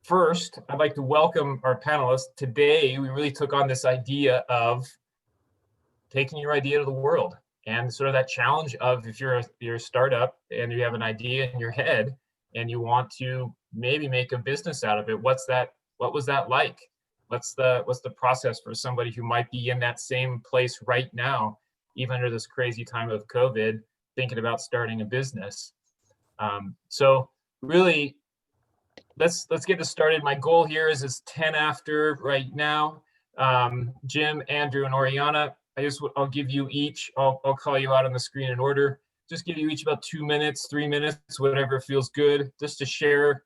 first, I'd like to welcome our panelists. Today, we really took on this idea of taking your idea to the world, and sort of that challenge of if you're a startup and you have an idea in your head and you want to maybe make a business out of it. What was that like? What's the process for somebody who might be in that same place right now, even under this crazy time of COVID, thinking about starting a business? So really, let's get this started. My goal here is 10 after right now. Jim, Andrew, and Oriana, I'll give you each, I'll call you out on the screen in order. Just give you each about 2 minutes, 3 minutes, whatever feels good, just to share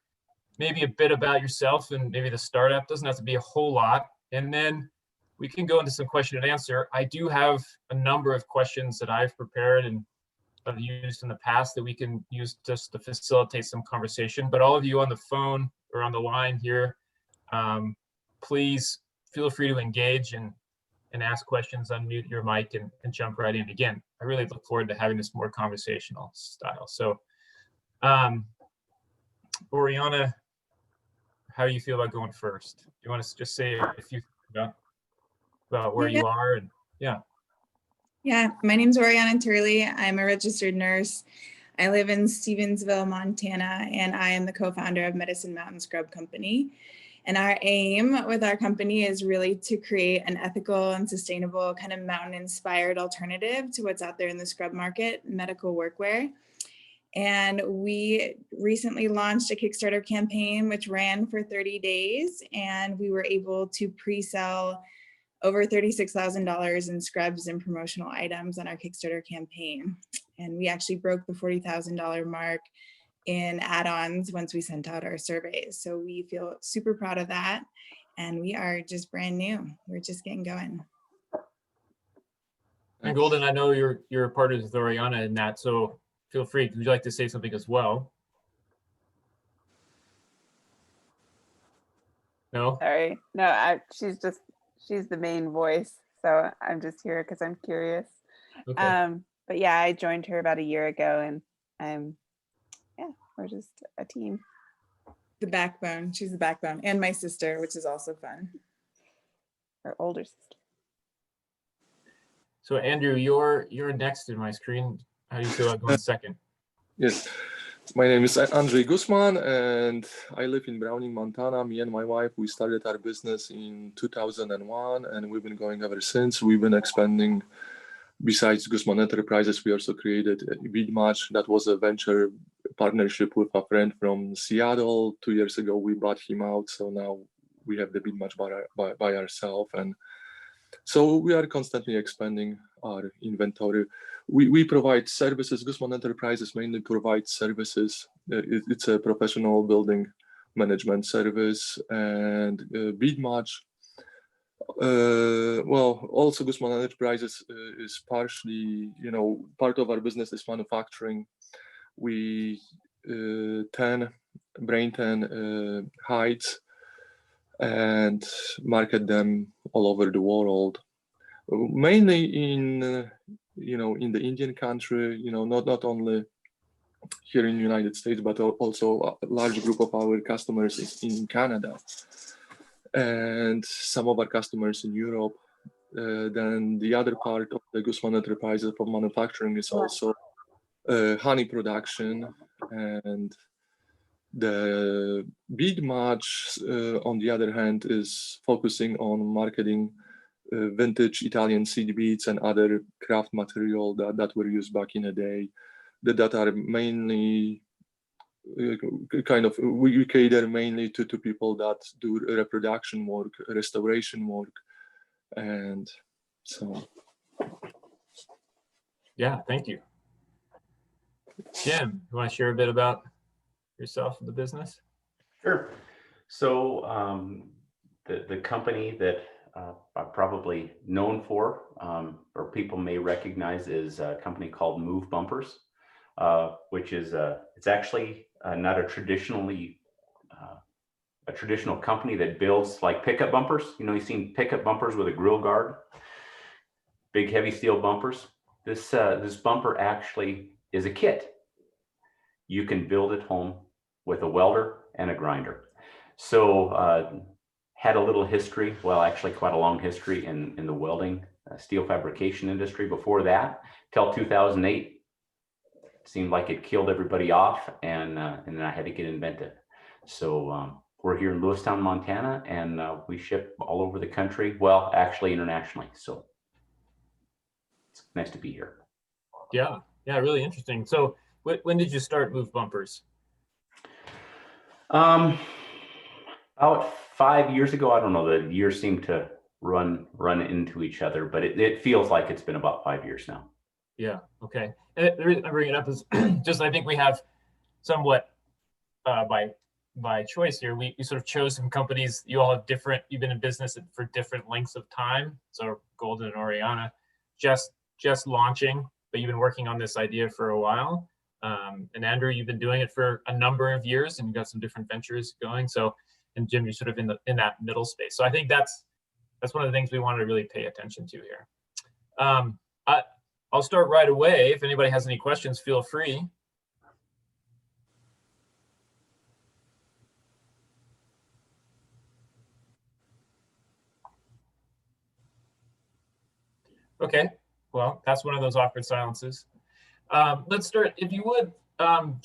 maybe a bit about yourself and maybe the startup. Doesn't have to be a whole lot. And then we can go into some question and answer. I do have a number of questions that I've prepared and I've used in the past that we can use just to facilitate some conversation. But all of you on the phone or on the line here, please feel free to engage and ask questions, unmute your mic and jump right in. Again, I really look forward to having this more conversational style. So Oriana, how do you feel about going first? You want to just say a few things about where you are? And Yeah, my name's Oriana Turley. I'm a registered nurse. I live in Stevensville, Montana, and I am the co-founder of Medicine Mountain Scrub Company. And our aim with our company is really to create an ethical and sustainable kind of mountain-inspired alternative to what's out there in the scrub market, medical workwear. And we recently launched a Kickstarter campaign, which ran for 30 days, and we were able to pre-sell over $36,000 in scrubs and promotional items on our Kickstarter campaign. And we actually broke the $40,000 mark in add-ons once we sent out our surveys. So we feel super proud of that. And we are just brand new. We're just getting going. And Golden, I know you're a part of Oriana in that, so feel free. Would you like to say something as well? No? Sorry. No, she's the main voice. So I'm just here because I'm curious. Okay. But yeah, I joined her about a year ago and we're just a team. The backbone. She's the backbone. And my sister, which is also fun. Her older sister. So Andrew, you're next in my screen. How do you feel about going second? Yes, my name is AMRII Guzman and I live in Browning, Montana. Me and my wife, we started our business in 2001 and we've been going ever since. We've been expanding. Besides Guzman Enterprises, we also created BeadMatch. That was a venture partnership with a friend from Seattle. 2 years ago, we bought him out. So now we have the BeadMatch by ourselves. And so we are constantly expanding our inventory. We provide services. Guzman Enterprises mainly provides services. It's a professional building management service. And BeadMatch, well, also Guzman Enterprises is partially, part of our business is manufacturing. We tan hides and market them all over the world, mainly in in the Indian country, not only here in the United States, but also a large group of our customers is in Canada and some of our customers in Europe. Then the other part of the Guzman Enterprises for manufacturing is also honey production, and the BeadMatch, on the other hand, is focusing on marketing vintage Italian seed beads and other craft material that were used back in the day, that are mainly we cater mainly to people that do reproduction work, restoration work, and so. Yeah, thank you. Jim, you want to share a bit about yourself and the business? Sure. So the company that I'm probably known for, or people may recognize, is a company called Move Bumpers, which is it's actually not a traditional company that builds like pickup bumpers. You've seen pickup bumpers with a grill guard, big heavy steel bumpers. This bumper actually is a kit. You can build at home with a welder and a grinder. So had a little history, well, actually quite a long history in the welding, steel fabrication industry before that, till 2008. Seemed like it killed everybody off, and then I had to get inventive. So we're here in Lewistown, Montana, and we ship all over the country. Well, actually internationally. So it's nice to be here. Yeah, really interesting. So when did you start Move Bumpers? About 5 years ago. I don't know, the years seem to run into each other, but it feels like it's been about 5 years now. Yeah, okay. And the reason I bring it up is just I think we have somewhat by choice here. We sort of chose some companies. You all have different, you've been in business for different lengths of time. So Golden and Oriana just launching, but you've been working on this idea for a while. And Andrew, you've been doing it for a number of years, and you've got some different ventures going. So, and Jim, you're sort of in that middle space. So I think that's one of the things we want to really pay attention to here. I'll start right away. If anybody has any questions, feel free. Okay, well, that's one of those awkward silences. Let's start, if you would,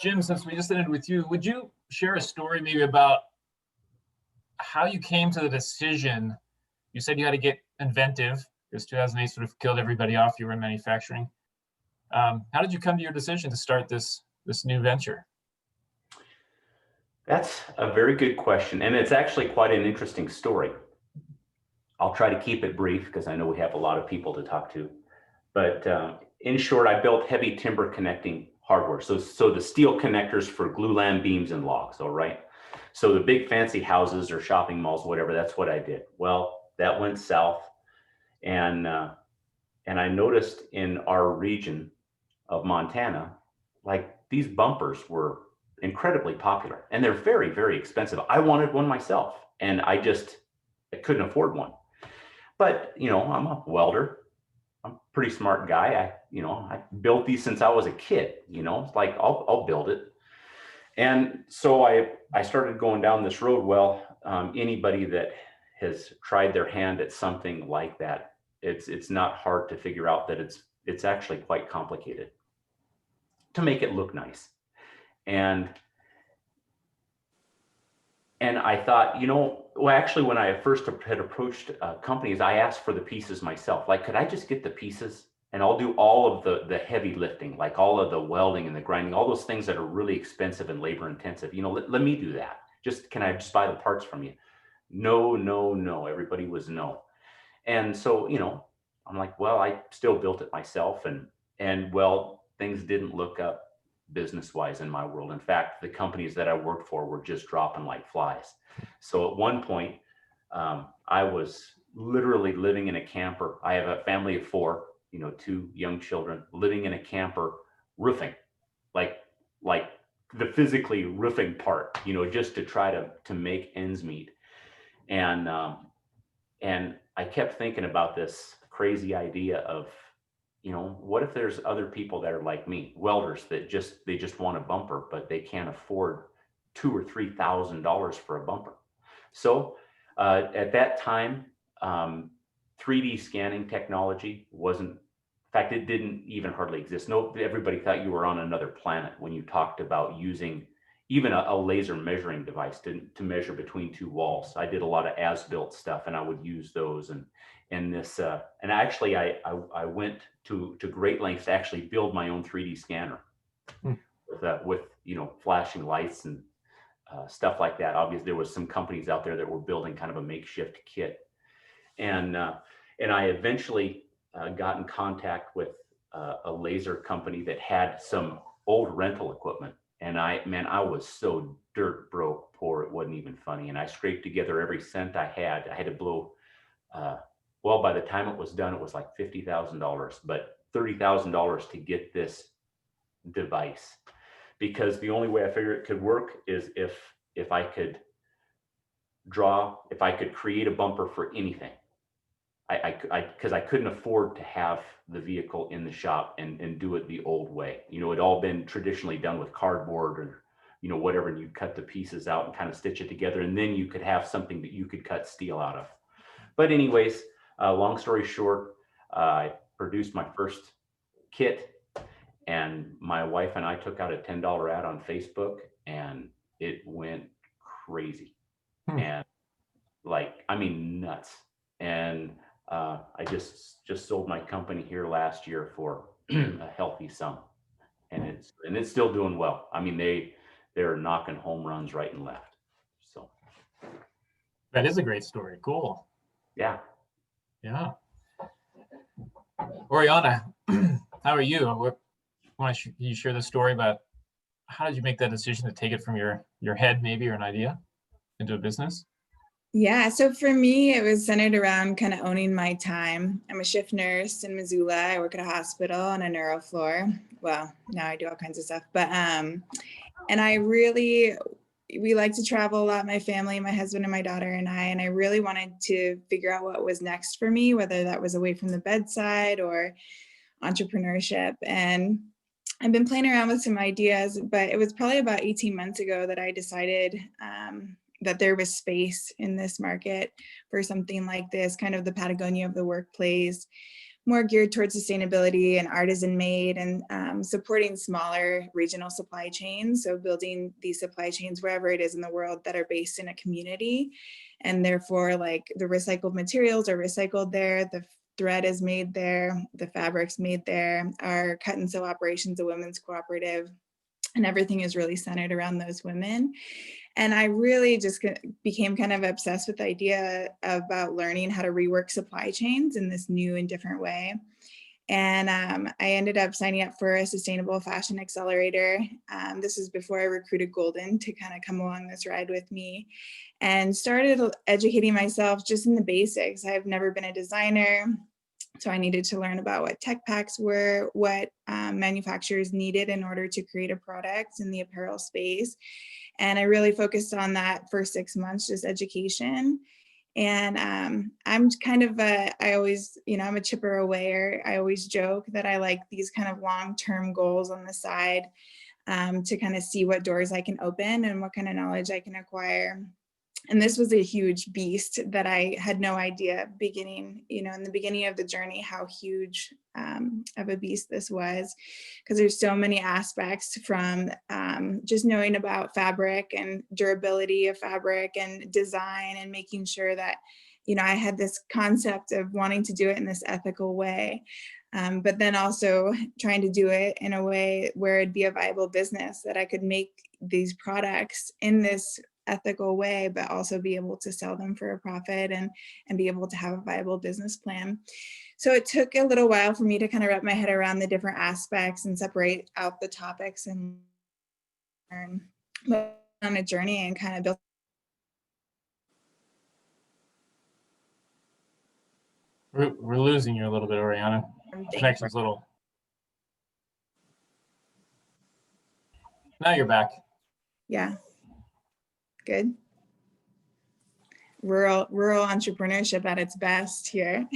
Jim, since we just ended with you, would you share a story maybe about how you came to the decision? You said you had to get inventive because 2008 sort of killed everybody off. You were in manufacturing. How did you come to your decision to start this new venture? That's a very good question, and it's actually quite an interesting story. I'll try to keep it brief because I know we have a lot of people to talk to. But in short, I built heavy timber connecting hardware. So the steel connectors for glulam beams and logs, all right? So the big fancy houses or shopping malls, whatever, that's what I did. Well, that went south. And I noticed in our region of Montana, like these bumpers were incredibly popular, and they're very, very expensive. I wanted one myself, and I couldn't afford one. But, you know, I'm a welder. I'm a pretty smart guy. I built these since I was a kid, you know, it's like I'll build it. And so I started going down this road. Well, anybody that has tried their hand at something like that, it's not hard to figure out that it's actually quite complicated to make it look nice. And I thought, you know, well, actually, when I first had approached companies, I asked for the pieces myself. Like, could I just get the pieces and I'll do all of the heavy lifting, like all of the welding and the grinding, all those things that are really expensive and labor intensive. You know, let me do that. Can I just buy the parts from you? No, no, no. Everybody was no. And so, you know, I'm like, well, I still built it myself. And well, things didn't look up business-wise in my world. In fact, the companies that I worked for were just dropping like flies. So at one point, I was literally living in a camper. I have a family of 4, you know, 2 young children, living in a camper, roofing, like the physically roofing part, you know, just to try to make ends meet. And I kept thinking about this crazy idea of, you know, what if there's other people that are like me, welders that they just want a bumper, but they can't afford $2,000 or $3,000 for a bumper. So at that time, 3D scanning technology wasn't, in fact, it didn't even hardly exist. No, everybody thought you were on another planet when you talked about using even a laser measuring device to measure between 2 walls. I did a lot of as-built stuff, and I would use those. And this, and actually, I went to great lengths to actually build my own 3D scanner with you know, flashing lights and stuff like that. Obviously, there was some companies out there that were building kind of a makeshift kit, and I eventually got in contact with a laser company that had some old rental equipment. And I was so dirt broke poor, it wasn't even funny. And I scraped together every cent I had. I had to blow, well, by the time it was done, it was like $50,000, but $30,000 to get this device. Because the only way I figured it could work is if I could create a bumper for anything. Because I couldn't afford to have the vehicle in the shop and do it the old way. You know, it'd all been traditionally done with cardboard you know, whatever, and you cut the pieces out and kind of stitch it together, and then you could have something that you could cut steel out of. But anyways, long story short, I produced my first kit, and my wife and I took out a $10 ad on Facebook, and it went crazy. And like, I mean, nuts. And I just sold my company here last year for a healthy sum, and it's still doing well. I mean, they're knocking home runs right and left. So That is a great story. Cool. yeah. Yeah. Oriana, how are you? Want to you share the story about how did you make that decision to take it from your head, maybe, or an idea, into a business? Yeah, so for me, it was centered around kind of owning my time. I'm a shift nurse in Missoula. I work at a hospital on a neuro floor. Well, now I do all kinds of stuff, but and we like to travel a lot, my family, my husband and my daughter and I really wanted to figure out what was next for me, whether that was away from the bedside or entrepreneurship. And I've been playing around with some ideas, but it was probably about 18 months ago that I decided that there was space in this market for something like this, kind of the Patagonia of the workplace, more geared towards sustainability and artisan made, and supporting smaller regional supply chains. So building these supply chains wherever it is in the world that are based in a community. And therefore, like, the recycled materials are recycled there, the thread is made there, the fabric's made there, our cut and sew operations, a women's cooperative, and everything is really centered around those women. And I really just became kind of obsessed with the idea about learning how to rework supply chains in this new and different way. And I ended up signing up for a sustainable fashion accelerator. This is before I recruited Golden to kind of come along this ride with me, and started educating myself just in the basics. I've never been a designer, so I needed to learn about what tech packs were, what manufacturers needed in order to create a product in the apparel space. And I really focused on that for 6 months, just education. And I'm kind of I always, I'm a chipper awayer. I always joke that I like these kind of long-term goals on the side to kind of see what doors I can open and what kind of knowledge I can acquire. And this was a huge beast that I had no idea in the beginning of the journey, how huge of a beast this was, because there's so many aspects, from just knowing about fabric and durability of fabric and design, and making sure that, I had this concept of wanting to do it in this ethical way. But then also trying to do it in a way where it'd be a viable business, that I could make these products in this ethical way, but also be able to sell them for a profit and be able to have a viable business plan. So it took a little while for me to kind of wrap my head around the different aspects and separate out the topics and learn. But on a journey and kind of build. We're losing you a little bit, Oriana. Connection's a little. Now you're back. Yeah. Good. Rural entrepreneurship at its best here.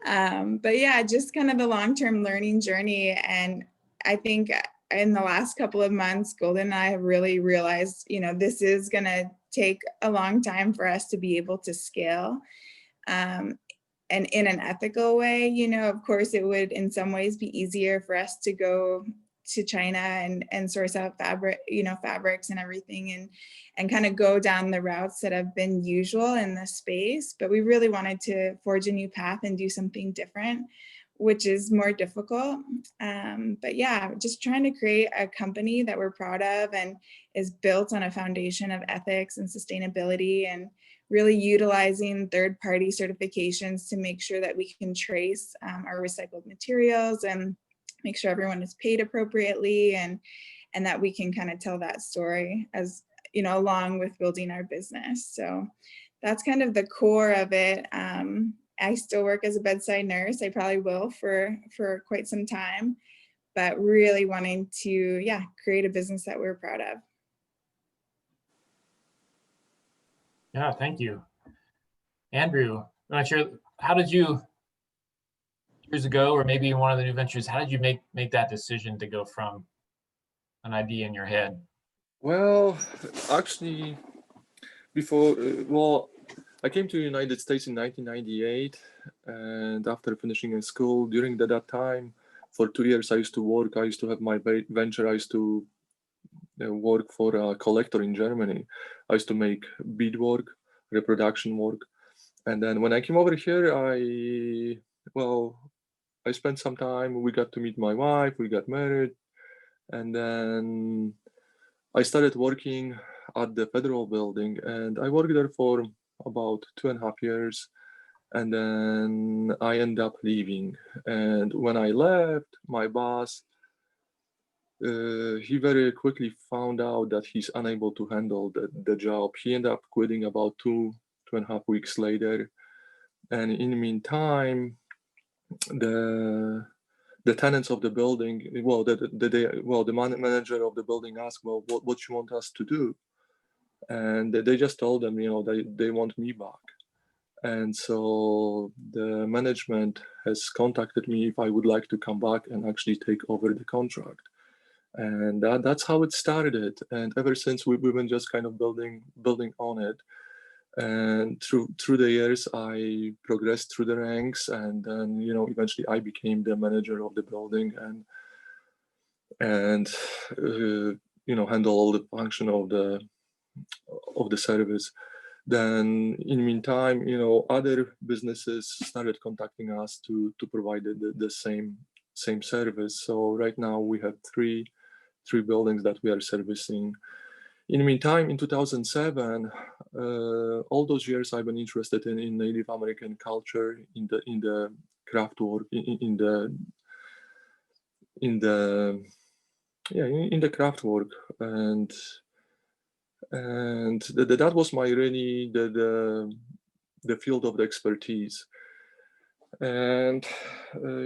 But yeah, just kind of the long-term learning journey. And I think in the last couple of months, Golden and I have really realized, this is going to take a long time for us to be able to scale. And in an ethical way, of course, it would in some ways be easier for us to go to China and source out fabrics and everything, and kind of go down the routes that have been usual in this space. But we really wanted to forge a new path and do something different, which is more difficult. But yeah, just trying to create a company that we're proud of and is built on a foundation of ethics and sustainability, and really utilizing third-party certifications to make sure that we can trace our recycled materials and make sure everyone is paid appropriately, and that we can kind of tell that story as, along with building our business. So that's kind of the core of it. I still work as a bedside nurse. I probably will for quite some time, but really wanting to, create a business that we're proud of. Yeah, thank you. Andrew, I'm not sure, how did you, years ago, or maybe one of the new ventures, how did you make that decision to go from an idea in your head Well, actually, before, well, I came to the United States in 1998, and after finishing school, during that time, for 2 years, I used to work. I used to have my venture. I used to work for a collector in Germany. I used to make beadwork, reproduction work, and then when I came over here, I spent some time. We got to meet my wife. We got married, and then I started working at the federal building, and I worked there for about 2.5 years, and then I ended up leaving. And when I left, my boss, he very quickly found out that he's unable to handle the job. He ended up quitting about 2.5 weeks later. And in the meantime, the tenants of the building, the manager of the building asked, well, what you want us to do? And they just told them, they want me back. And so the management has contacted me if I would like to come back and actually take over the contract. And that's how it started. And ever since we've been just kind of building on it. And through the years, I progressed through the ranks, and then eventually I became the manager of the building and handle all the function of the service. Then in the meantime, other businesses started contacting us to provide the same service. So right now we have three buildings that we are servicing. In the meantime, in 2007, all those years I've been interested in Native American culture, in the craft work, in the craft work, and that was my really the field of the expertise. And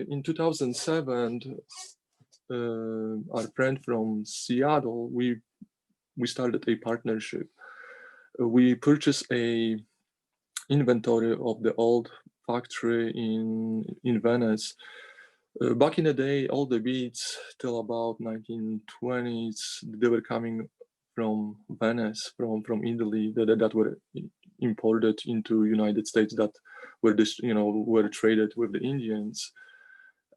in 2007, our friend from Seattle, we started a partnership. We purchased a inventory of the old factory in Venice. Back in the day, all the beads till about 1920s, they were coming from Venice, from Italy, that were imported into United States, that were traded with the Indians.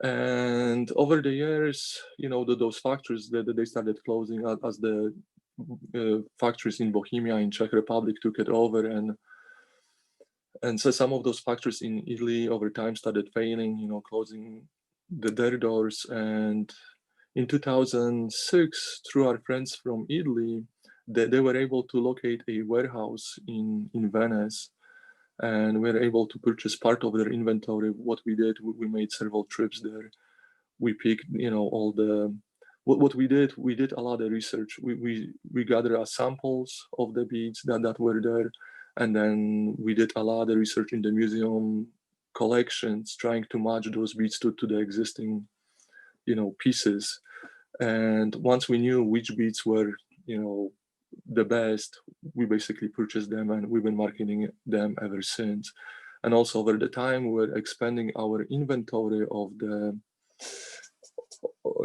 And over the years, those factories that they started closing as the factories in Bohemia, in Czech Republic, took it over, and so some of those factories in Italy over time started failing, closing their doors. And in 2006, through our friends from Italy, they were able to locate a warehouse in Venice, and we were able to purchase part of their inventory. What we did, we made several trips there. We picked, all the what we did a lot of research. We gathered samples of the beads that were there, and then we did a lot of research in the museum collections, trying to match those beads to the existing pieces. And once we knew which beads were the best, we basically purchased them, and we've been marketing them ever since. And also over the time, we're expanding our inventory of the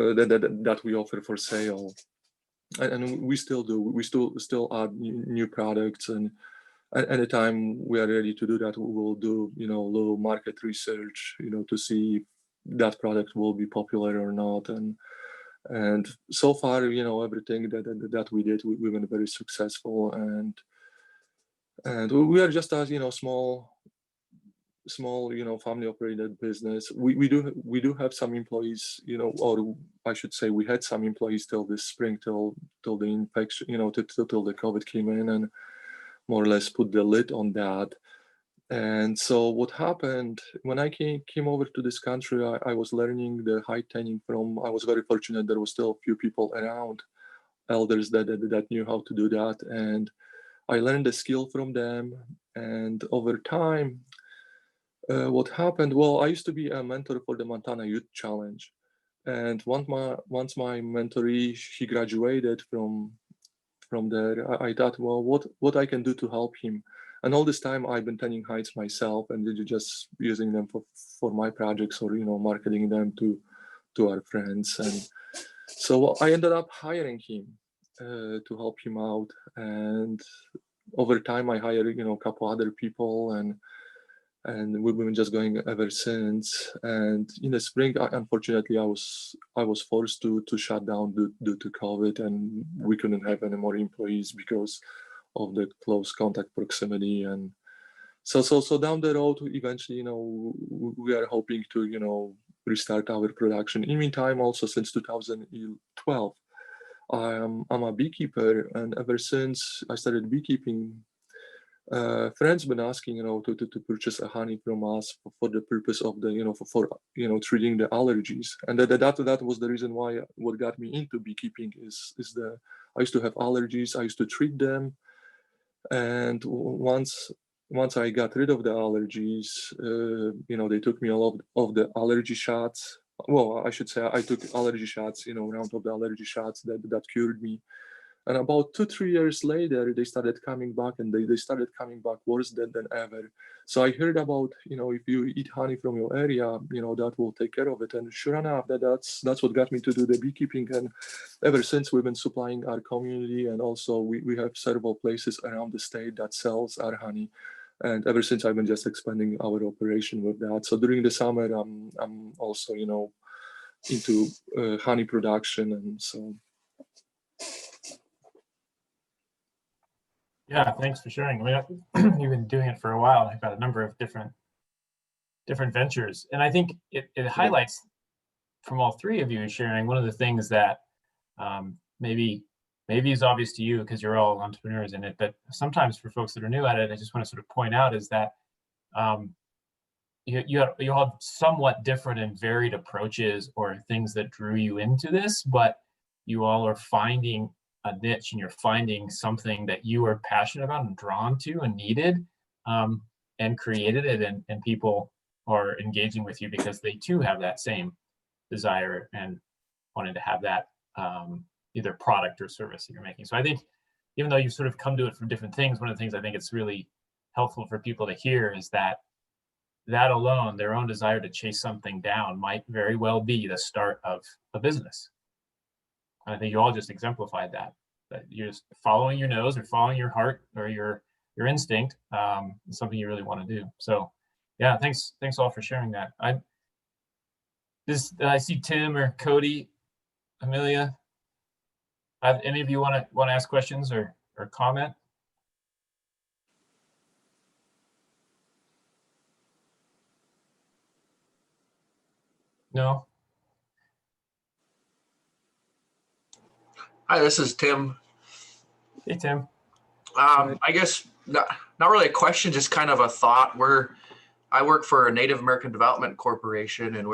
that we offer for sale, and we still do. We still add new products, and at any time we are ready to do that, we will do little market research, to see if that product will be popular or not. And so far, everything that we did, we've been very successful, and we are just a small family operated business. We do have some employees, or I should say we had some employees till this spring, till the infection, till the COVID came in and more or less put the lid on that. And so what happened when I came over to this country, I was learning the hide tanning I was very fortunate there was still a few people around, elders that knew how to do that, and I learned the skill from them. And over time, what happened, well, I used to be a mentor for the Montana Youth Challenge, and once my mentoree, he graduated from there, I thought, well, what I can do to help him. And all this time I've been tanning hides myself and just using them for my projects, or marketing them to our friends. And so I ended up hiring him, to help him out. And over time, I hired, a couple other people, and we've been just going ever since. And in the spring, unfortunately, I was forced to shut down due to COVID, and we couldn't have any more employees because of the close contact proximity. And so down the road, eventually, we are hoping to, restart our production. In the meantime, also since 2012, I'm a beekeeper, and ever since I started beekeeping, friends been asking, to purchase a honey from us for the purpose of the, for treating the allergies. And that was the reason why what got me into beekeeping is I used to have allergies. I used to treat them, and once I got rid of the allergies, they took me all of the allergy shots. Well, I should say I took allergy shots, round of the allergy shots that cured me. And about 2-3 years later, they started coming back, and they started coming back worse than ever. So I heard about, if you eat honey from your area, that will take care of it. And sure enough, that's what got me to do the beekeeping. And ever since, we've been supplying our community, and also we have several places around the state that sells our honey. And ever since, I've been just expanding our operation with that. So during the summer, I'm also, into honey production, and so. Yeah, thanks for sharing. I mean, you've been doing it for a while. I've got a number of different ventures, and I think it highlights from all three of you sharing one of the things that maybe is obvious to you because you're all entrepreneurs in it, but sometimes for folks that are new at it, I just want to sort of point out is that you all have somewhat different and varied approaches or things that drew you into this, but you all are finding a niche, and you're finding something that you are passionate about and drawn to and needed, and created it, and people are engaging with you because they too have that same desire and wanting to have that either product or service that you're making. So I think even though you've sort of come to it from different things, one of the things I think it's really helpful for people to hear is that alone, their own desire to chase something down might very well be the start of a business. And I think you all just exemplified that you're just following your nose or following your heart or your instinct, is something you really want to do. So yeah, thanks all for sharing that. I see Tim or Cody, Amelia. Any of you want to ask questions or comment? No? Hi, this is Tim. Hey, Tim. I guess not really a question, just kind of a thought. I work for a Native American Development Corporation, and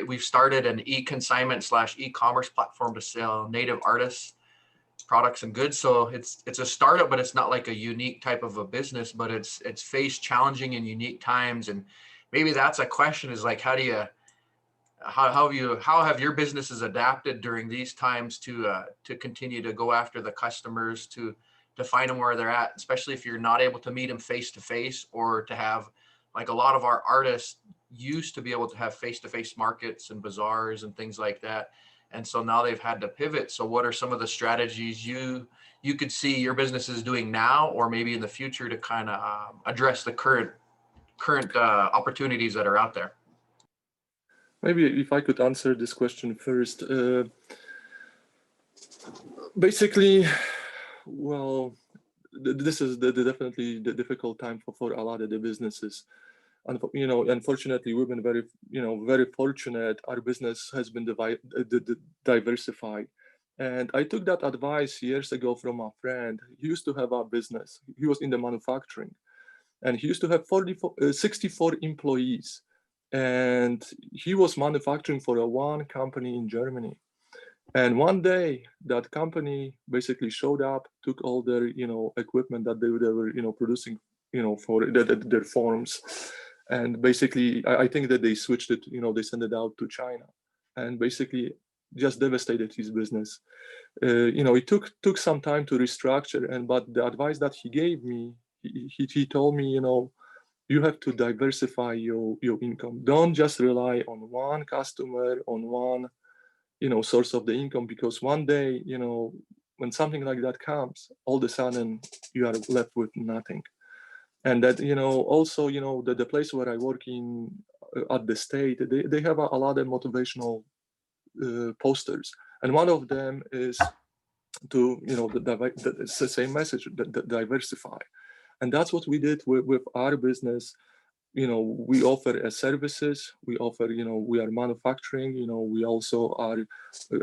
we've started an e-consignment / e-commerce platform to sell Native artists products and goods. So it's a startup, but it's not like a unique type of a business, but it's faced challenging and unique times. And maybe that's a question, is like, how have your businesses adapted during these times to continue to go after the customers, to find them where they're at, especially if you're not able to meet them face to face, or to have, like, a lot of our artists used to be able to have face-to-face markets and bazaars and things like that. And so now they've had to pivot. So what are some of the strategies you could see your businesses doing now, or maybe in the future, to kind of address the current opportunities that are out there? Maybe if I could answer this question first. Basically, well, this is definitely the difficult time for a lot of the businesses. And unfortunately, we've been very fortunate. Our business has been diversified, and I took that advice years ago from a friend. He used to have a business. He was in the manufacturing, and he used to have 64 employees. And he was manufacturing for one company in Germany. And one day, that company basically showed up, took all their equipment that they were producing for their forms, and basically I think that they switched it. They sent it out to China, and basically just devastated his business. It took some time to restructure, but the advice that he gave me, he told me, you have to diversify your income. Don't just rely on one customer, on one source of the income, because one day, when something like that comes, all of a sudden you are left with nothing. And that, also, the place where I work in at the state, they have a lot of motivational posters. And one of them is to, it's the same message, diversify. And that's what we did with our business. We offer services, we offer, we are manufacturing, we also are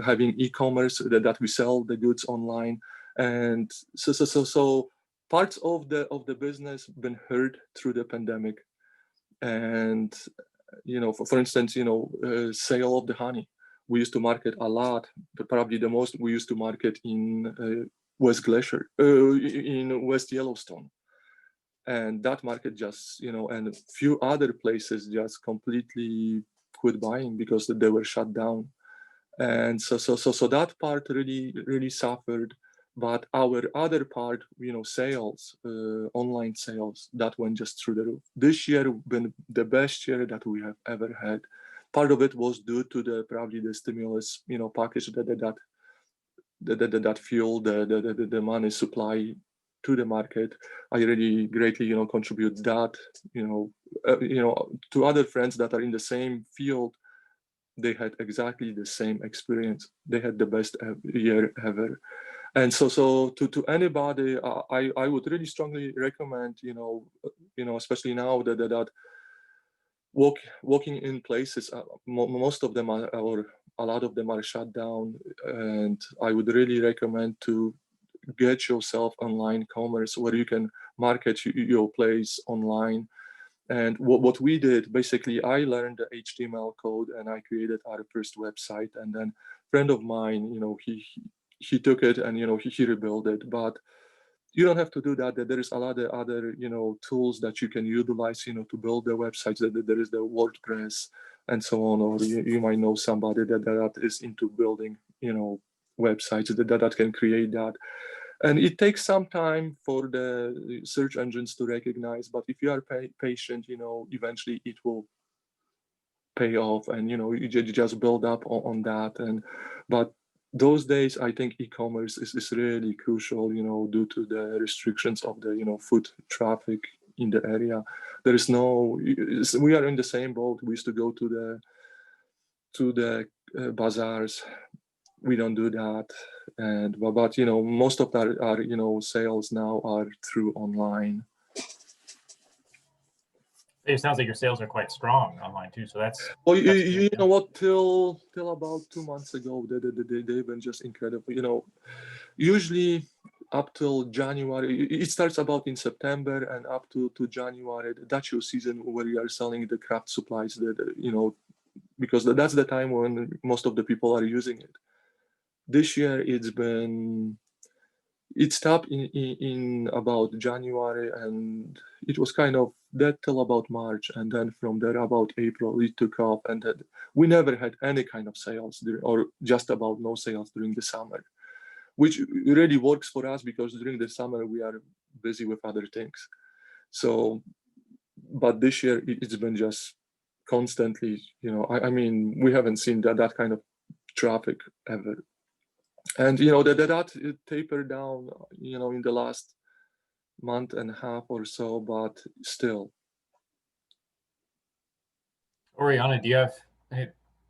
having e-commerce that we sell the goods online. And so parts of the business been hurt through the pandemic. And, for instance, sale of the honey. We used to market a lot, but probably the most we used to market in West Glacier, in West Yellowstone. And that market just, and a few other places just completely quit buying because they were shut down. And so that part really suffered. But our other part, sales, online sales, that went just through the roof. This year been the best year that we have ever had. Part of it was due to probably the stimulus, package that fueled the money supply to the market. I really greatly, contribute that, to other friends that are in the same field. They had exactly the same experience. They had the best year ever. And so to anybody, I would really strongly recommend, especially now that walking in places, most of them are, or a lot of them are shut down. And I would really recommend to get yourself online commerce where you can market your place online. And what we did, basically, I learned the HTML code and I created our first website. And then a friend of mine, he took it and, he rebuilt it. But you don't have to do that. There is a lot of other, tools that you can utilize, to build the websites. There is the WordPress and so on, or you might know somebody that is into building, websites that can create that. And it takes some time for the search engines to recognize, but if you are patient, eventually it will pay off, and you just build up on that. But those days, I think e-commerce is really crucial, due to the restrictions of the foot traffic in the area. There is we are in the same boat. We used to go to the bazaars. We don't do that. And but most of our sales now are through online. It sounds like your sales are quite strong online too. So that's well, you know what, till about 2 months ago, they've been just incredible. Usually up till January, it starts about in September, and up to January, that's your season where you are selling the craft supplies, because that's the time when most of the people are using it. This year it stopped in about January, and it was kind of dead till about March, and then from there about April it took off, and we never had any kind of sales or just about no sales during the summer, which really works for us because during the summer we are busy with other things. So, but this year it's been just constantly, I mean, we haven't seen that kind of traffic ever. And that it tapered down, in the last month and a half or so, but still. Oriana, do you have?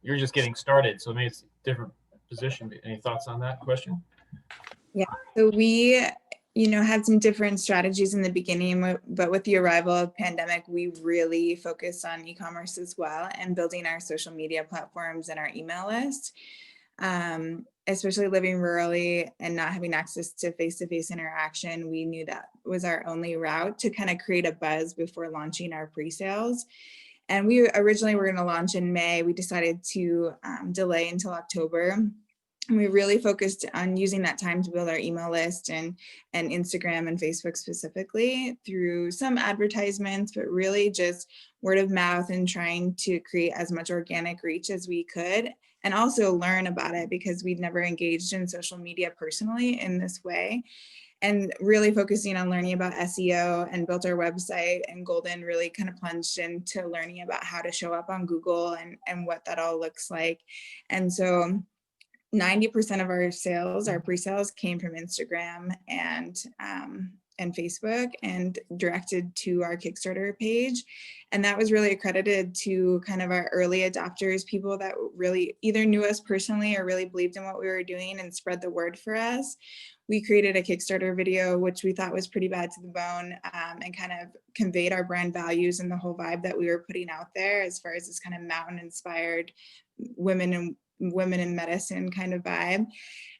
You're just getting started, so maybe it's a different position. Any thoughts on that question? Yeah, so we, had some different strategies in the beginning, but with the arrival of pandemic, we really focused on e-commerce as well and building our social media platforms and our email list. Especially living rurally and not having access to face-to-face interaction, we knew that was our only route to kind of create a buzz before launching our pre-sales. And we originally were going to launch in May. We decided to delay until October. And we really focused on using that time to build our email list and Instagram and Facebook specifically through some advertisements, but really just word of mouth and trying to create as much organic reach as we could, and also learn about it because we'd never engaged in social media personally in this way. And really focusing on learning about SEO, and built our website, and Golden really kind of plunged into learning about how to show up on Google and what that all looks like. And so 90% of our sales, our pre-sales, came from Instagram and Facebook and directed to our Kickstarter page. And that was really accredited to kind of our early adopters, people that really either knew us personally or really believed in what we were doing and spread the word for us. We created a Kickstarter video, which we thought was pretty bad to the bone, and kind of conveyed our brand values and the whole vibe that we were putting out there as far as this kind of mountain inspired women in medicine kind of vibe.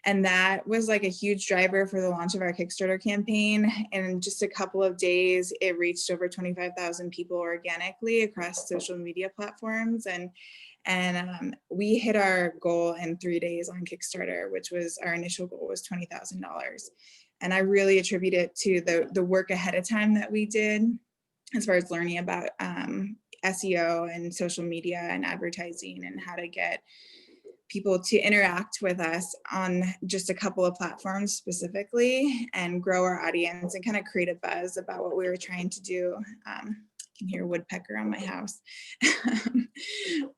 And that was like a huge driver for the launch of our Kickstarter campaign. And in just a couple of days, it reached over 25,000 people organically across social media platforms. And we hit our goal in 3 days on Kickstarter, which was our initial goal was $20,000. And I really attribute it to the work ahead of time that we did as far as learning about SEO and social media and advertising and how to get people to interact with us on just a couple of platforms specifically and grow our audience and kind of create a buzz about what we were trying to do. I can hear a woodpecker on my house.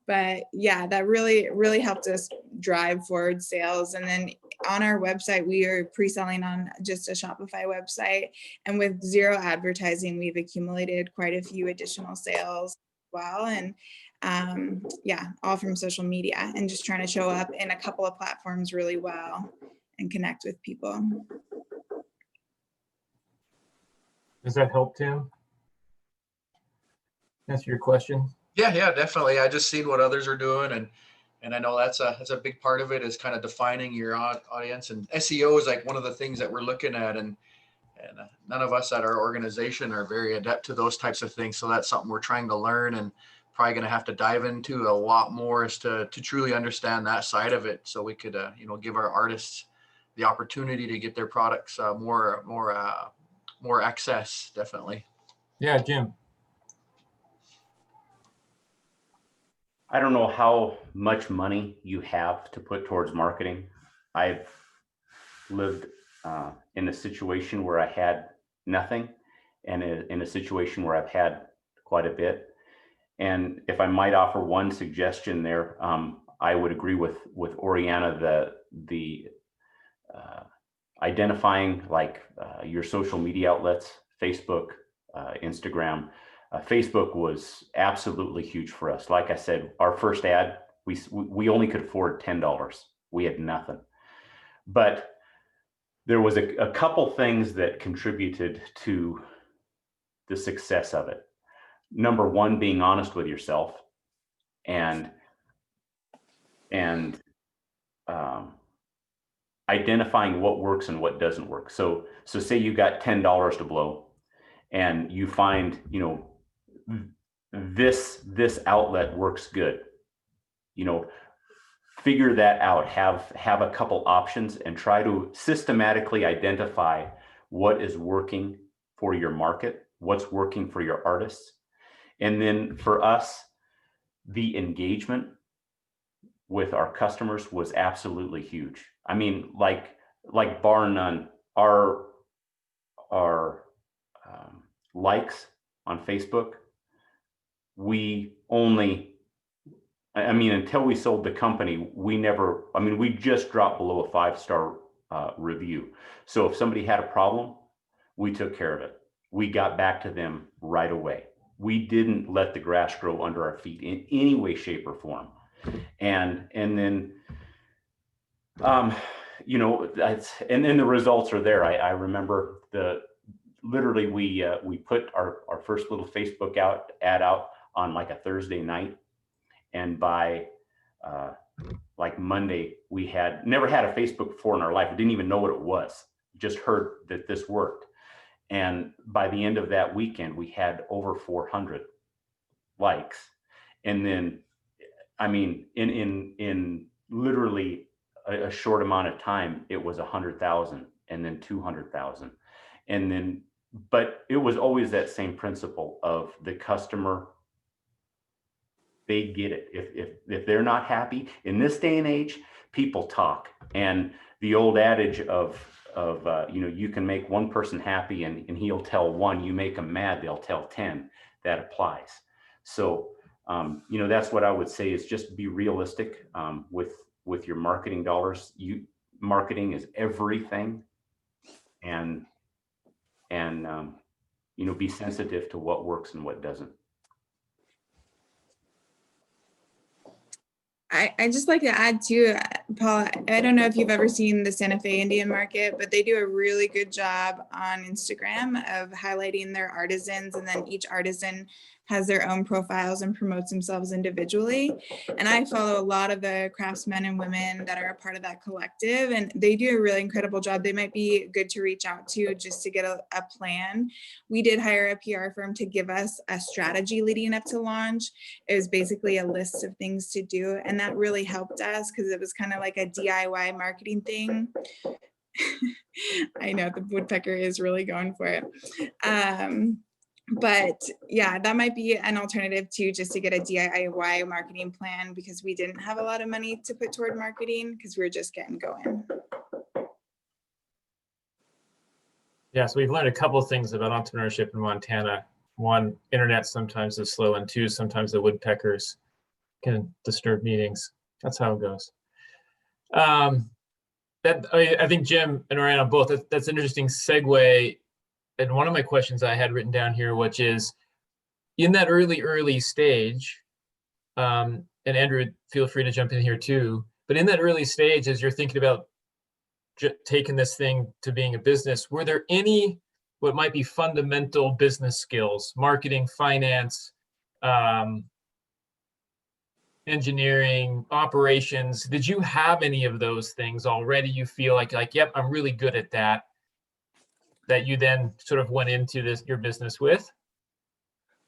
But yeah, that really, really helped us drive forward sales. And then on our website, we are pre-selling on just a Shopify website. And with zero advertising, we've accumulated quite a few additional sales as well. And yeah, all from social media and just trying to show up in a couple of platforms really well and connect with people. Does that help, Tim? Answer your question? Yeah, definitely. I just seen what others are doing, and I know that's a big part of it is kind of defining your audience. And SEO is like one of the things that we're looking at, and none of us at our organization are very adept to those types of things. So that's something we're trying to learn and probably going to have to dive into a lot more is to truly understand that side of it, so we could give our artists the opportunity to get their products more access. Definitely. Yeah, Jim. I don't know how much money you have to put towards marketing. I've lived in a situation where I had nothing, and in a situation where I've had quite a bit. And if I might offer one suggestion there, I would agree with Oriana, the identifying like your social media outlets, Facebook, Instagram. Facebook was absolutely huge for us. Like I said, our first ad, we only could afford $10. We had nothing. But there was a couple things that contributed to the success of it. Number one, being honest with yourself and identifying what works and what doesn't work. So say you got $10 to blow and you find, this outlet works good, figure that out, have a couple options and try to systematically identify what is working for your market, what's working for your artists. And then for us, the engagement with our customers was absolutely huge. I mean, like bar none, our likes on Facebook, we only, until we sold the company, we just dropped below a 5-star review. So if somebody had a problem, we took care of it. We got back to them right away. We didn't let the grass grow under our feet in any way, shape, or form. And then, and then the results are there. I remember literally we put our first little Facebook ad out on like a Thursday night. And by like Monday, we had never had a Facebook before in our life. We didn't even know what it was. Just heard that this worked. And by the end of that weekend, we had over 400 likes. And then, in literally a short amount of time, it was 100,000 and then 200,000. And then, but it was always that same principle of the customer. They get it. If they're not happy in this day and age, people talk. And the old adage of you can make one person happy and he'll tell one, you make them mad, they'll tell 10. That applies. So, that's what I would say is just be realistic with with your marketing dollars. Marketing is everything, and you know, be sensitive to what works and what doesn't. I just like to add too, Paul, I don't know if you've ever seen the Santa Fe Indian Market, but they do a really good job on Instagram of highlighting their artisans, and then each artisan has their own profiles and promotes themselves individually. And I follow a lot of the craftsmen and women that are a part of that collective, and they do a really incredible job. They might be good to reach out to just to get a plan. We did hire a PR firm to give us a strategy leading up to launch. It was basically a list of things to do, and that really helped us because it was kind of like a DIY marketing thing. I know the woodpecker is really going for it. But yeah, that might be an alternative too, just to get a DIY marketing plan, because we didn't have a lot of money to put toward marketing because we were just getting going. Yeah, so we've learned a couple of things about entrepreneurship in Montana. One, internet sometimes is slow, and two, sometimes the woodpeckers can disturb meetings. That's how it goes. I think Jim and Oriana both, that's an interesting segue. And one of my questions I had written down here, which is, in that early stage, and Andrew, feel free to jump in here too, but in that early stage, as you're thinking about taking this thing to being a business, were there any what might be fundamental business skills, marketing, finance, engineering, operations? Did you have any of those things already? You feel like, yep, I'm really good at that you then sort of went into your business with?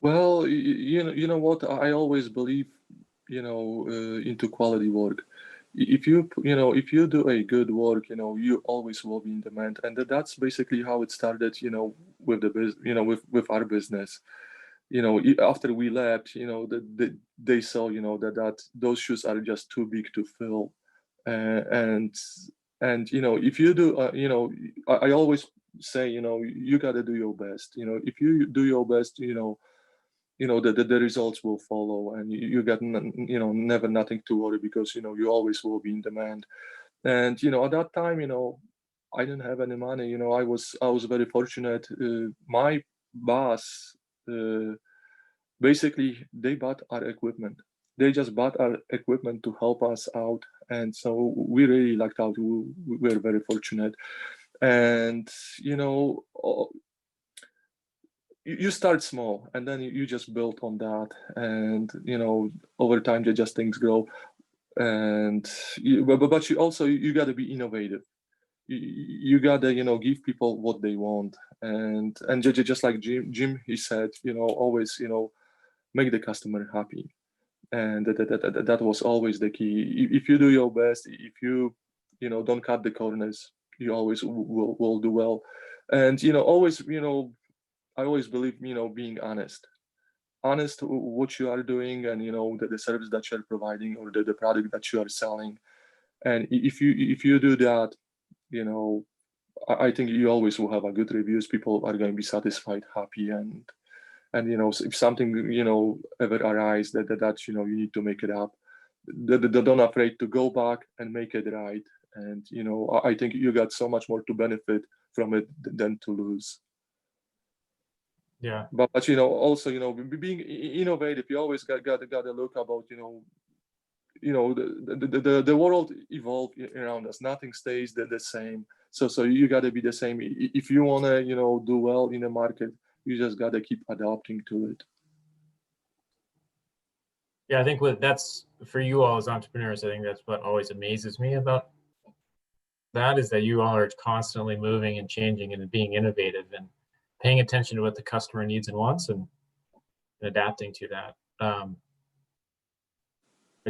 Well, you know what? I always believe, into quality work. If you do a good work, you always will be in demand, and that's basically how it started. With with our business. After we left, they saw, that those shoes are just too big to fill, and if you do, I always say, you got to do your best. If you do your best, the results will follow, and you got never nothing to worry, because you always will be in demand. And at that time, I didn't have any money. I was very fortunate. My boss, basically, they bought our equipment. They just bought our equipment to help us out, and so we really lucked out. We were very fortunate. And you start small, and then you just build on that, and over time just things grow. And but you got to be innovative. You got to give people what they want, and just like Jim he said, always make the customer happy. And that was always the key. If you do your best, if you don't cut the corners, you always will do well. And always, I always believe, being honest what you are doing, and the service that you're providing, or the product that you are selling. And if you do that, I think you always will have a good reviews. People are going to be satisfied, happy, and if something ever arises that you need to make it up, they're not afraid to go back and make it right. And I think you got so much more to benefit from it than to lose. Yeah. But also being innovative, you always got to look about the world evolves around us. Nothing stays the same. So you got to be the same. If you want to do well in the market, you just got to keep adapting to it. Yeah, I think that's for you all as entrepreneurs, I think that's what always amazes me about that, is that you all are constantly moving and changing and being innovative and paying attention to what the customer needs and wants, and adapting to that.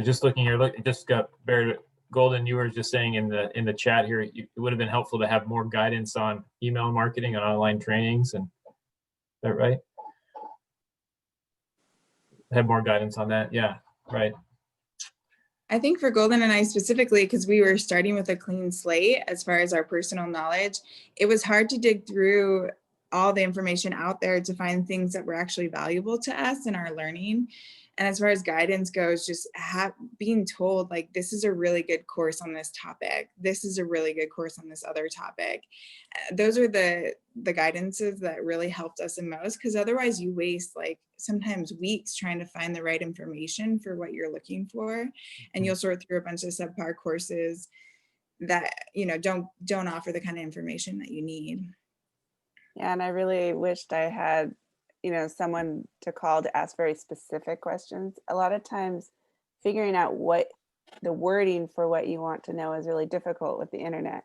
Just looking here, it just got Barry Golden. You were just saying in the chat here, it would have been helpful to have more guidance on email marketing and online trainings. And is that right? Have more guidance on that. Yeah, right. I think for Golden and I specifically, because we were starting with a clean slate as far as our personal knowledge, it was hard to dig through all the information out there to find things that were actually valuable to us in our learning. And as far as guidance goes, just being told like, this is a really good course on this topic. This is a really good course on this other topic. Those are the guidances that really helped us the most, because otherwise you waste like sometimes weeks trying to find the right information for what you're looking for. And you'll sort through a bunch of subpar courses that, you know, don't offer the kind of information that you need. Yeah, and I really wished I had, you know, someone to call to ask very specific questions. A lot of times figuring out what the wording for what you want to know is really difficult with the internet.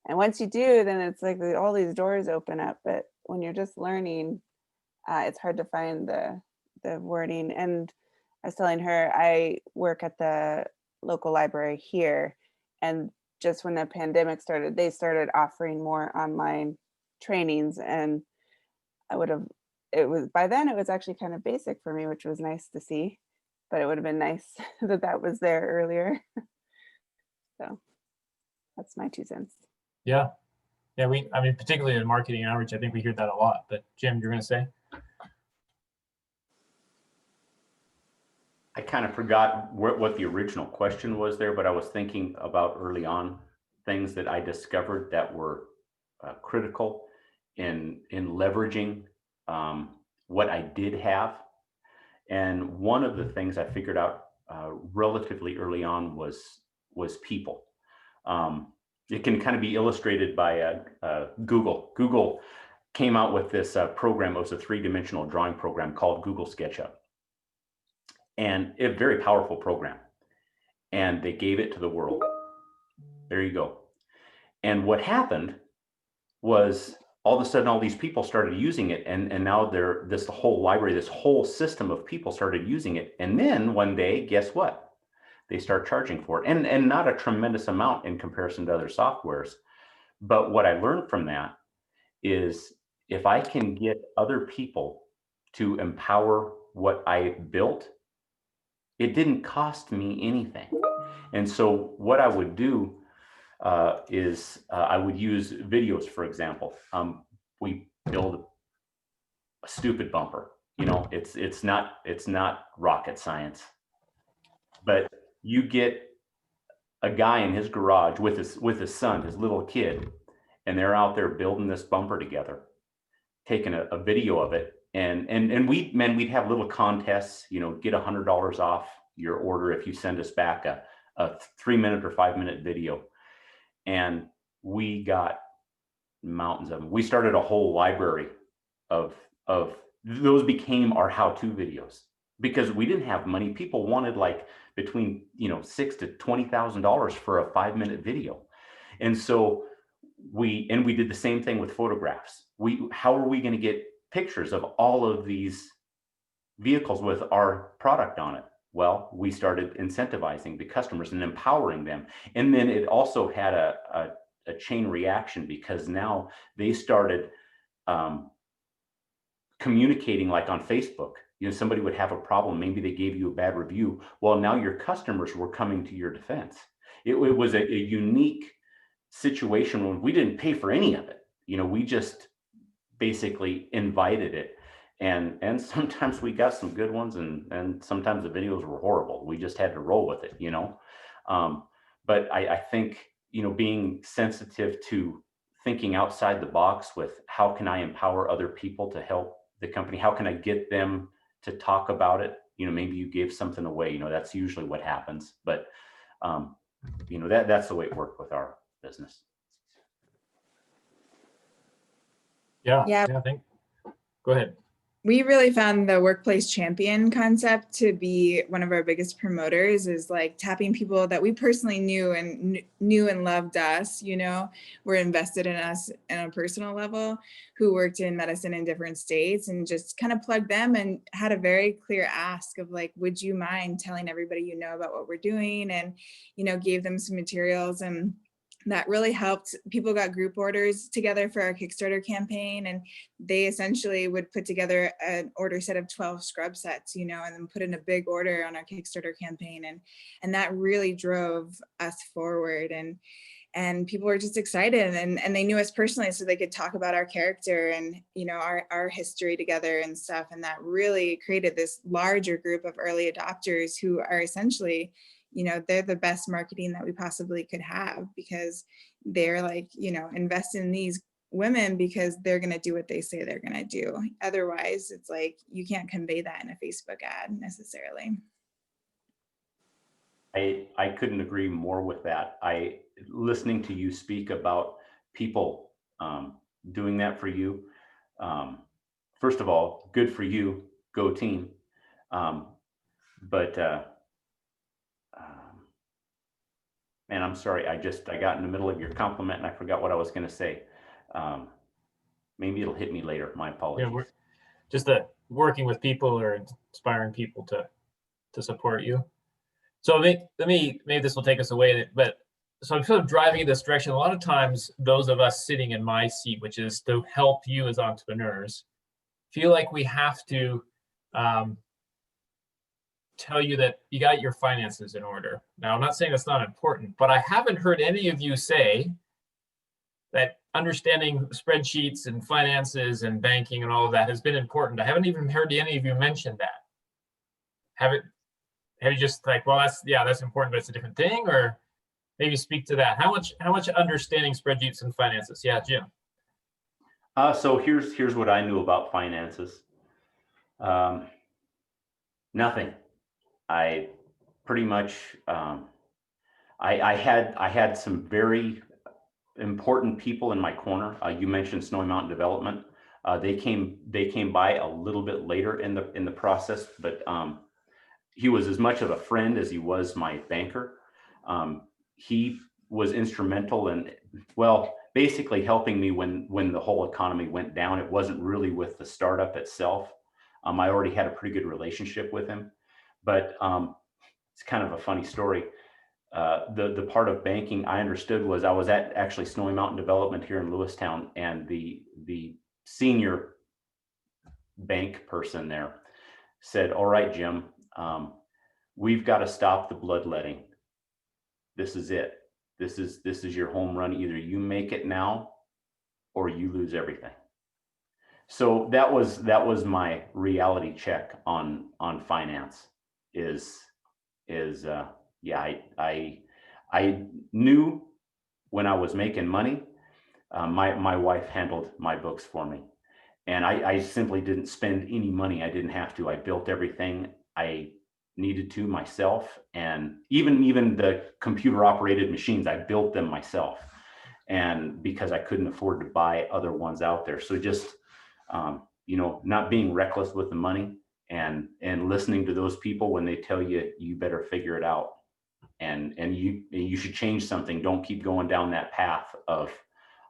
And once you do, then it's like all these doors open up. But when you're just learning, it's hard to find the wording. And I was telling her, I work at the local library here, and just when the pandemic started, they started offering more online trainings, and by then it was actually kind of basic for me, which was nice to see, but it would have been nice that was there earlier. So that's my 2 cents. Yeah. Yeah, I mean, particularly in marketing and outreach, I think we hear that a lot. But Jim, you're going to say? I kind of forgot what the original question was there, but I was thinking about early on things that I discovered that were critical in leveraging what I did have. And one of the things I figured out relatively early on was people. It can kind of be illustrated by Google. Google came out with this program. It was a 3-dimensional drawing program called Google SketchUp. And a very powerful program. And they gave it to the world. There you go. And what happened was all of a sudden, all these people started using it. And now this whole library, this whole system of people started using it. And then one day, guess what? They start charging for it. And not a tremendous amount in comparison to other softwares. But what I learned from that is if I can get other people to empower what I built, it didn't cost me anything. And so what I would do is I would use videos, for example. We build a stupid bumper. You know, it's not rocket science. But you get a guy in his garage with his son, his little kid, and they're out there building this bumper together, taking a video of it. And we'd have little contests, you know, get $100 off your order if you send us back a 3-minute or 5-minute video. And we got mountains of them. We started a whole library of those became our how-to videos because we didn't have money. People wanted like between, you know, $6,000 to $20,000 for a 5-minute video. And so we did the same thing with photographs. How are we going to get pictures of all of these vehicles with our product on it? Well, we started incentivizing the customers and empowering them. And then it also had a chain reaction because now they started communicating like on Facebook. You know, somebody would have a problem. Maybe they gave you a bad review. Well, now your customers were coming to your defense. It was a unique situation when we didn't pay for any of it. You know, we just basically invited it. And sometimes we got some good ones and sometimes the videos were horrible. We just had to roll with it, you know. But I think, you know, being sensitive to thinking outside the box with how can I empower other people to help the company? How can I get them to talk about it? You know, maybe you gave something away, you know, that's usually what happens. But, you know, that's the way it worked with our business. Yeah. I think. Go ahead. We really found the workplace champion concept to be one of our biggest promoters, is like tapping people that we personally knew and loved us, you know, were invested in us on a personal level, who worked in medicine in different states, and just kind of plugged them and had a very clear ask of like, would you mind telling everybody you know about what we're doing? And, you know, gave them some materials, and that really helped. People got group orders together for our Kickstarter campaign, and they essentially would put together an order set of 12 scrub sets, you know, and then put in a big order on our Kickstarter campaign. And that really drove us forward. And and people were just excited, and they knew us personally, so they could talk about our character and, you know, our history together and stuff. And that really created this larger group of early adopters who are essentially, you know, they're the best marketing that we possibly could have, because they're like, you know, invest in these women because they're going to do what they say they're going to do. Otherwise, it's like you can't convey that in a Facebook ad necessarily. I couldn't agree more with that. Listening to you speak about people doing that for you. First of all, good for you, go team. But man, I'm sorry. I got in the middle of your compliment and I forgot what I was going to say. Maybe it'll hit me later. My apologies. Yeah, we're just working with people or inspiring people to support you. So maybe this will take us away, but so I'm sort of driving in this direction. A lot of times, those of us sitting in my seat, which is to help you as entrepreneurs, feel like we have to tell you that you got your finances in order. Now, I'm not saying that's not important, but I haven't heard any of you say that understanding spreadsheets and finances and banking and all of that has been important. I haven't even heard any of you mention that. Have you just like, well, that's important, but it's a different thing? Or maybe speak to that. How much understanding spreadsheets and finances? Yeah, Jim. So here's what I knew about finances. Nothing. I pretty much I had some very important people in my corner. You mentioned Snowy Mountain Development. They came by a little bit later in the process, but he was as much of a friend as he was my banker. He was instrumental in, well, basically helping me when the whole economy went down. It wasn't really with the startup itself. I already had a pretty good relationship with him, but it's kind of a funny story. The part of banking I understood was I was at actually Snowy Mountain Development here in Lewistown, and the senior bank person there said, "All right, Jim, we've got to stop the bloodletting. This is it. This is your home run. Either you make it now or you lose everything." So that was my reality check on finance. Yeah, I knew when I was making money, my wife handled my books for me, and I simply didn't spend any money I didn't have to. I built everything I needed to myself, and even the computer operated machines, I built them myself, and because I couldn't afford to buy other ones out there. So just not being reckless with the money, and listening to those people when they tell you you better figure it out, and you should change something. Don't keep going down that path of,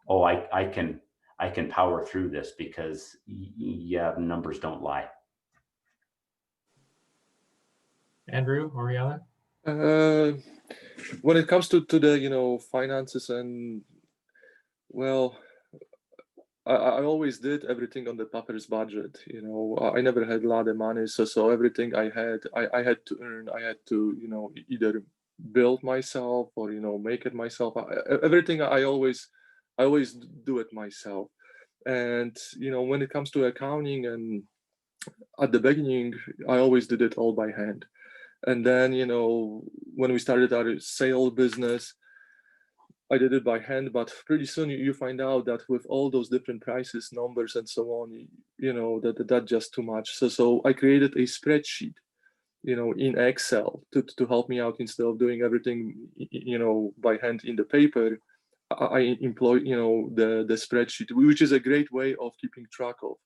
oh, I can power through this, because yeah, numbers don't lie. Andrew, Oriana? When it comes to the finances, and well, I always did everything on the paper's budget. I never had a lot of money, so everything I had to earn. I had to either build myself or make it myself. Everything I always do it myself. And when it comes to accounting, and at the beginning I always did it all by hand. And then when we started our sale business, I did it by hand, but pretty soon you find out that with all those different prices, numbers, and so on, that's just too much. So I created a spreadsheet, in Excel to help me out. Instead of doing everything, by hand in the paper, I employ, the spreadsheet, which is a great way of keeping track of.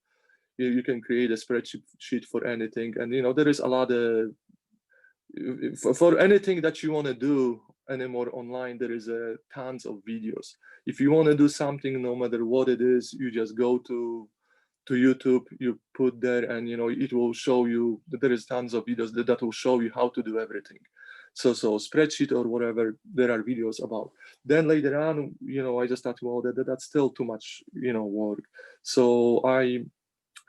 You can create a spreadsheet for anything, and there is a lot of for anything that you want to do anymore online. There is tons of videos. If you want to do something, no matter what it is, you just go to YouTube, you put there, and it will show you that there is tons of videos that will show you how to do everything. So spreadsheet or whatever, there are videos about. Then later on, I just thought, well, that's still too much work. So I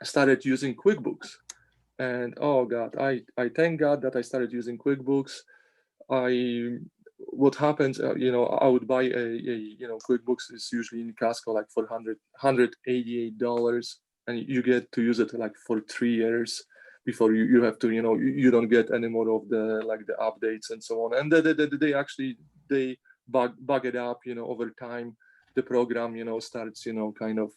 started using QuickBooks. And oh God, I thank God that I started using QuickBooks. what happens, I would buy QuickBooks is usually in Costco like for $188, and you get to use it like for 3 years before you have to, you don't get any more of the updates and so on. And they actually bug it up, over time. The program, starts, kind of,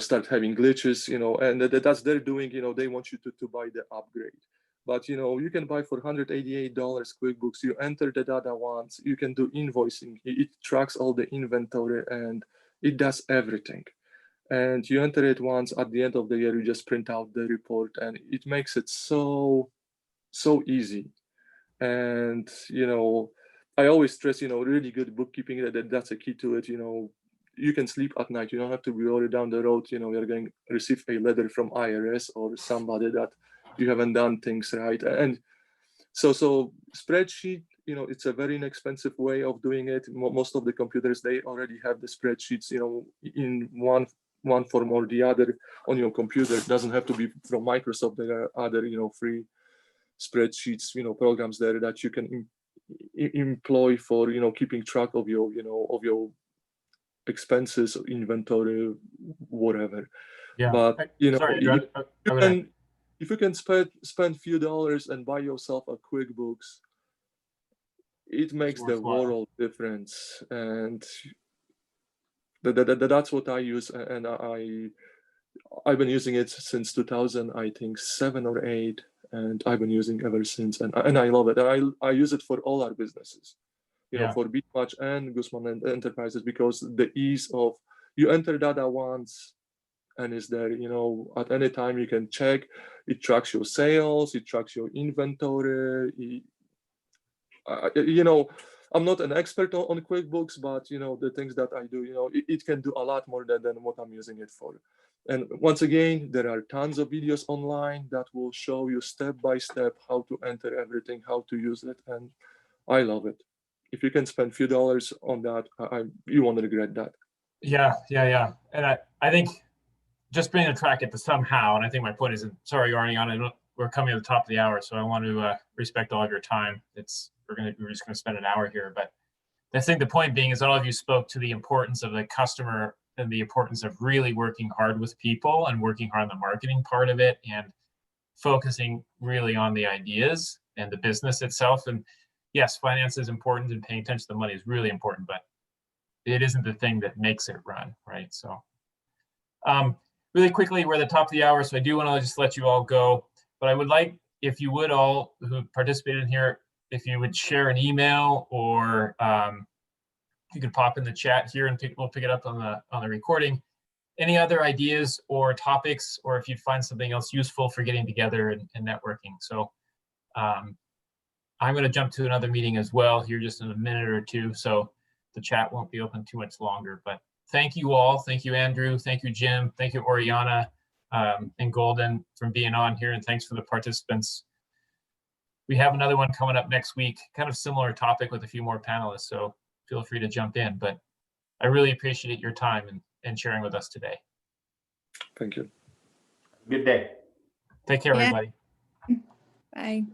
start having glitches, and that's they're doing, they want you to buy the upgrade. But you can buy for $188 QuickBooks. You enter the data once. You can do invoicing. It tracks all the inventory and it does everything. And you enter it once. At the end of the year, you just print out the report, and it makes it so easy. And I always stress, really good bookkeeping. That's a key to it. You can sleep at night. You don't have to be worried down the road. You're going to receive a letter from IRS or somebody that you haven't done things right. And so spreadsheet, it's a very inexpensive way of doing it. Most of the computers, they already have the spreadsheets, in one form or the other on your computer. It doesn't have to be from Microsoft. There are other, free spreadsheets, programs there that you can employ for, keeping track of your, of your expenses, inventory, whatever. Yeah. But Sorry, Andrew, if you can spend a few dollars and buy yourself a QuickBooks, it makes the world difference. And that's what I use, and I've been using it since 2000, I think 7 or 8, and I've been using ever since, and I love it. I use it for all our businesses, for Beatmatch and Guzman and Enterprises, because the ease of, you enter data once and it's there, at any time you can check. It tracks your sales, it tracks your inventory. I'm not an expert on QuickBooks, but the things that I do, it can do a lot more than what I'm using it for. And once again, there are tons of videos online that will show you step by step how to enter everything, how to use it, and I love it. If you can spend a few dollars on that, you won't regret that. Yeah. And I think just being to track it to somehow, and I think my point is, sorry, Ariana, we're coming to the top of the hour, so I want to respect all of your time. We're just gonna spend an hour here, but I think the point being is all of you spoke to the importance of the customer and the importance of really working hard with people and working hard on the marketing part of it and focusing really on the ideas and the business itself. And yes, finance is important and paying attention to the money is really important, but it isn't the thing that makes it run, right? So really quickly, we're at the top of the hour, so I do want to just let you all go, but I would like, if you would all who participated in here, if you would share an email, or you could pop in the chat here and we'll pick it up on the recording. Any other ideas or topics, or if you'd find something else useful for getting together and networking. So I'm going to jump to another meeting as well here just in a minute or two, so the chat won't be open too much longer. But thank you all. Thank you, Andrew. Thank you, Jim. Thank you, Oriana and Golden, for being on here, and thanks for the participants. We have another one coming up next week, kind of similar topic with a few more panelists, so feel free to jump in. But I really appreciate your time and sharing with us today. Thank you. Good day. Take care, everybody. Bye.